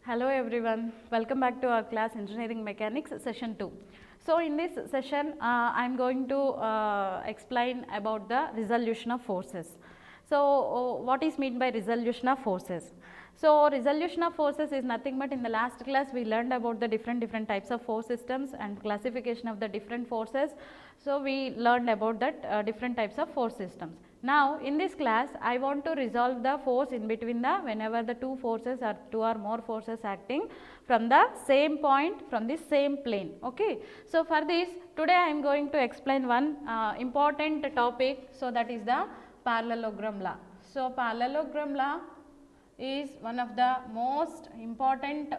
Hello everyone, welcome back to our class Engineering Mechanics session 2. So in this session I am going to explain about the resolution of forces. So what is meant by resolution of forces? So resolution of forces is nothing but in the last class we learned about the different types of force systems and classification of the different forces. So we learned about that different types of force systems. Now in this class I want to resolve the force in between the whenever the two forces or two or more forces acting from the same point from the same plane. Okay. So for this today I am going to explain one important topic, so that is the parallelogram law. So parallelogram law is one of the most important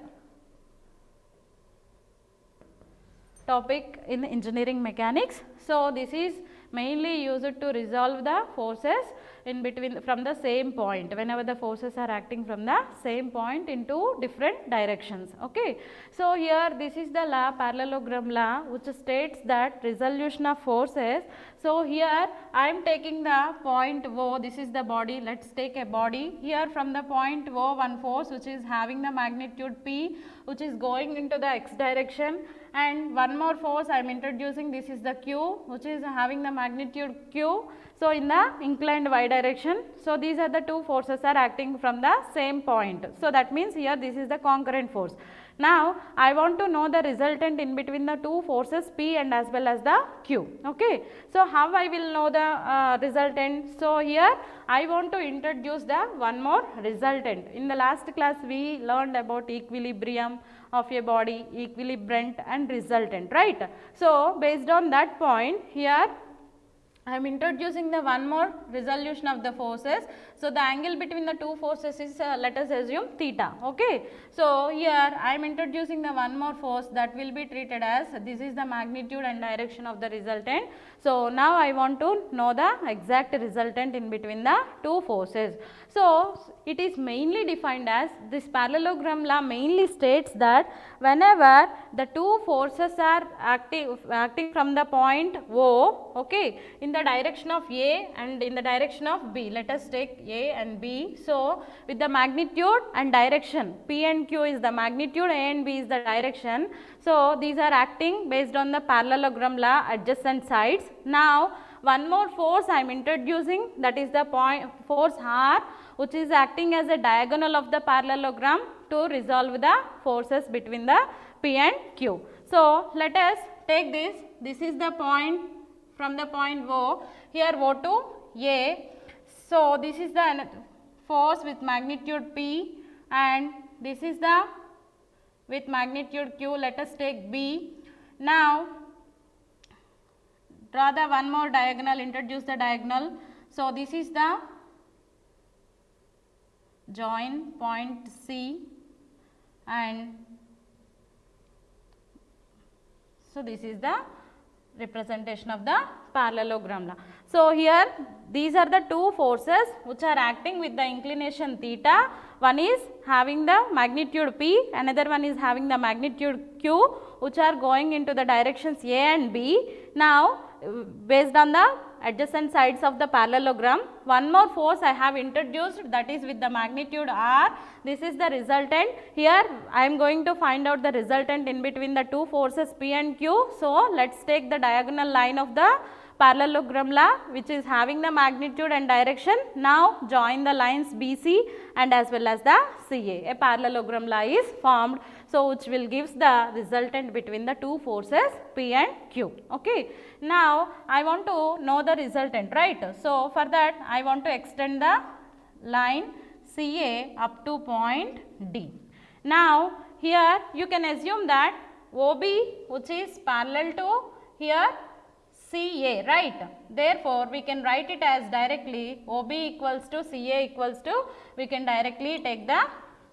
topic in engineering mechanics. So this is mainly used to resolve the forces in between from the same point whenever the forces are acting from the same point into different directions. Okay. So here this is the law, parallelogram law, which states that resolution of forces. So here I am taking the point O, this is the body, let us take a body. Here from the point O, one force which is having the magnitude P, which is going into the x direction, and one more force I am introducing, this is the Q, which is having the magnitude Q, so in the inclined y direction. So these are the two forces are acting from the same point. So that means here this is the concurrent force. Now I want to know the resultant in between the two forces P and as well as the Q. Okay. So how I will know the resultant? So here I want to introduce the one more resultant. In the last class we learned about equilibrium of a body, equilibrant and resultant, right? So based on that point, here I am introducing the one more resolution of the forces. So the angle between the two forces is let us assume theta. Okay. So here I am introducing the one more force that will be treated as, this is the magnitude and direction of the resultant. So now I want to know the exact resultant in between the two forces. So it is mainly defined as, this parallelogram law mainly states that whenever the two forces are acting from the point O, okay, in the direction of A and in the direction of B, let us take A and B. So with the magnitude and direction, P and Q is the magnitude, A and B is the direction. So these are acting based on the parallelogram law, adjacent sides. Now one more force I am introducing, that is the force R, which is acting as a diagonal of the parallelogram to resolve the forces between the P and Q. So let us take this is the point from the point O, here O to A. So this is the force with magnitude P and this is the with magnitude Q, let us take B. Now draw the one more diagonal, introduce the diagonal. So this is the join point C and so this is the representation of the parallelogram law. So here these are the two forces which are acting with the inclination theta. One is having the magnitude P, another one is having the magnitude Q, which are going into the directions A and B. Now based on the adjacent sides of the parallelogram, one more force I have introduced, that is with the magnitude R. This is the resultant. Here I am going to find out the resultant in between the two forces P and Q. So let us take the diagonal line of the parallelogram law, which is having the magnitude and direction. Now join the lines BC and as well as the CA. A parallelogram law is formed, so which will gives the resultant between the two forces P and Q. Okay. Now I want to know the resultant, right? So for that I want to extend the line CA up to point D. Now here you can assume that OB, which is parallel to here CA, right? Therefore we can write it as directly OB equals to CA equals to, we can directly take the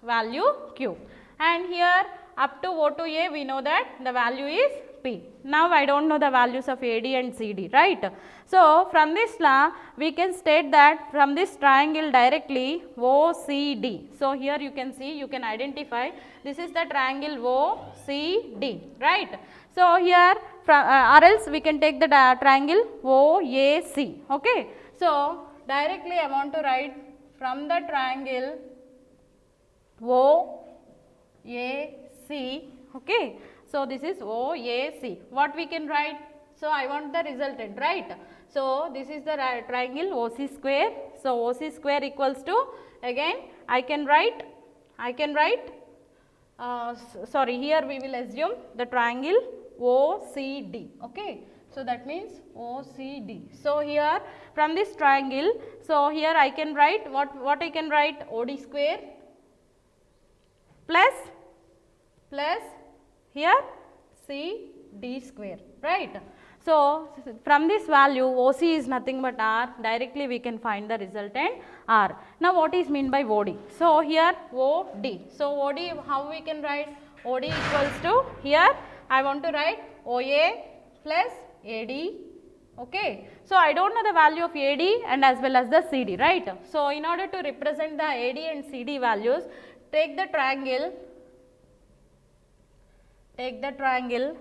value Q, and here up to O to A we know that the value is P. Now I do not know the values of AD and CD, right? So from this law we can state that from this triangle directly OCD. So here you can see, you can identify, this is the triangle OCD, right? So here from, or else we can take the triangle OAC. Okay. So directly I want to write from the triangle O AC, okay. So this is OAC. What we can write? So I want the resultant, right? So this is the triangle OC square. So OC square equals to, again I can write sorry, here we will assume the triangle OCD, okay. So that means OCD. So here from this triangle, so here I can write what I can write, OD square plus here CD square, right. So from this value OC is nothing but R, directly we can find the resultant R. Now what is mean by OD? So here OD. So OD, how we can write? OD equals to, here I want to write OA plus AD, okay. So I don't know the value of AD and as well as the CD, right. So in order to represent the AD and CD values, take the triangle.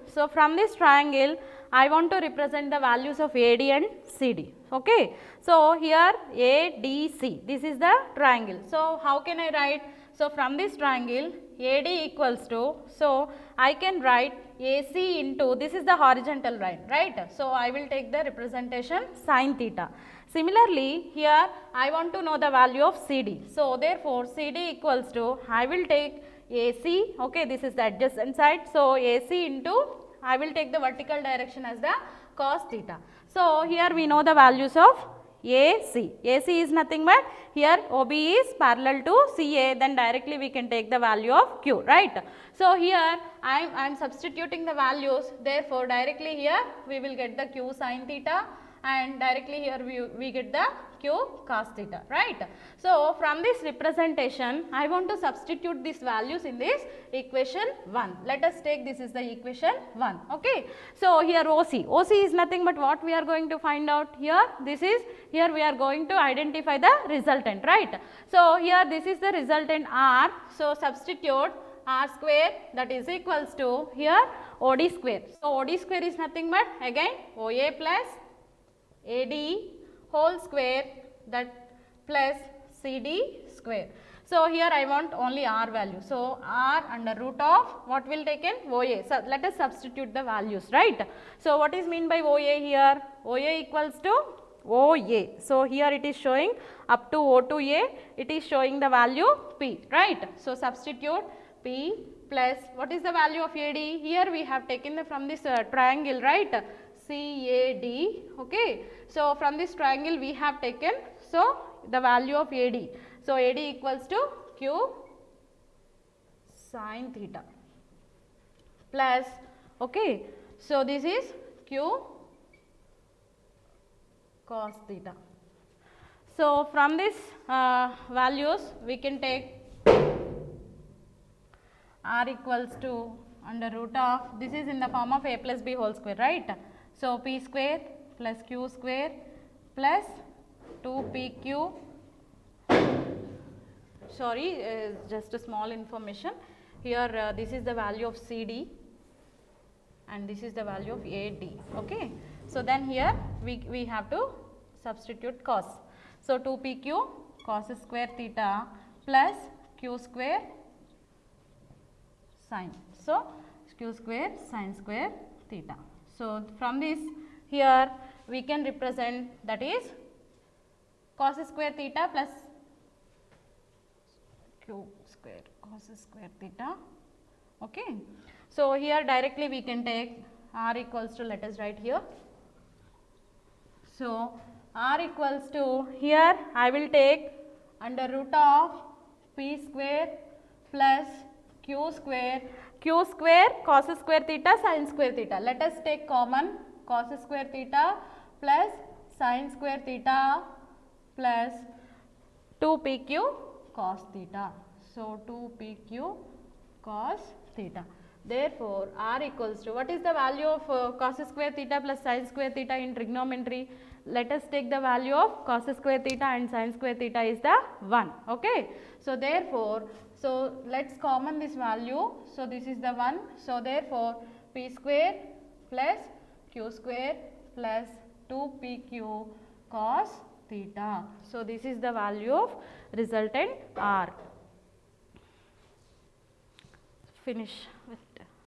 So from this triangle I want to represent the values of AD and CD, okay. So here ADC, this is the triangle. So how can I write? So from this triangle AD equals to, so I can write AC into, this is the horizontal line, right. So I will take the representation sin theta. Similarly here I want to know the value of CD. So therefore CD equals to, I will take AC, okay, this is the adjacent side. So AC into, I will take the vertical direction as the cos theta. So here we know the values of AC. AC is nothing but, here OB is parallel to CA, then directly we can take the value of Q, right. So here I am substituting the values, therefore directly here we will get the Q sin theta and directly here we get the Q cos theta, right. So from this representation I want to substitute these values in this equation 1. Let us take, this is the equation 1, okay. So here OC is nothing but what we are going to find out here, this is, here we are going to identify the resultant, right. So here this is the resultant R, so substitute R square, that is equals to here OD square. So OD square is nothing but again OA plus AD whole square, that plus CD square. So here I want only R value. So R under root of what will taken, OA. So let us substitute the values, right. So what is mean by OA here? OA equals to OA. So here it is showing up to O to A, it is showing the value P, right. So substitute P plus, what is the value of AD? Here we have taken the from this triangle, right, CAD, okay. So from this triangle we have taken, so the value of AD. So AD equals to Q sin theta plus, okay. So this is Q cos theta. So from this values we can take R equals to under root of, this is in the form of A plus B whole square, right. So P square plus Q square plus 2PQ, sorry, just a small information here, this is the value of CD and this is the value of AD, okay. So then here we have to substitute cos. So 2PQ cos square theta plus Q square sin. So Q square sin square theta. So from this here we can represent, that is cos square theta plus Q square cos square theta, okay. So here directly we can take R equals to, let us write here. So R equals to, here I will take under root of P square plus Q square cos square theta sin square theta. Let us take common cos square theta plus sin square theta plus 2PQ cos theta. So 2PQ cos theta. Therefore R equals to, what is the value of cos square theta plus sin square theta in trigonometry? Let us take the value of cos square theta and sin square theta is the 1, okay. So therefore, so let's common this value. So this is the 1. So therefore P square plus Q square plus 2PQ cos theta. So this is the value of resultant R. finish with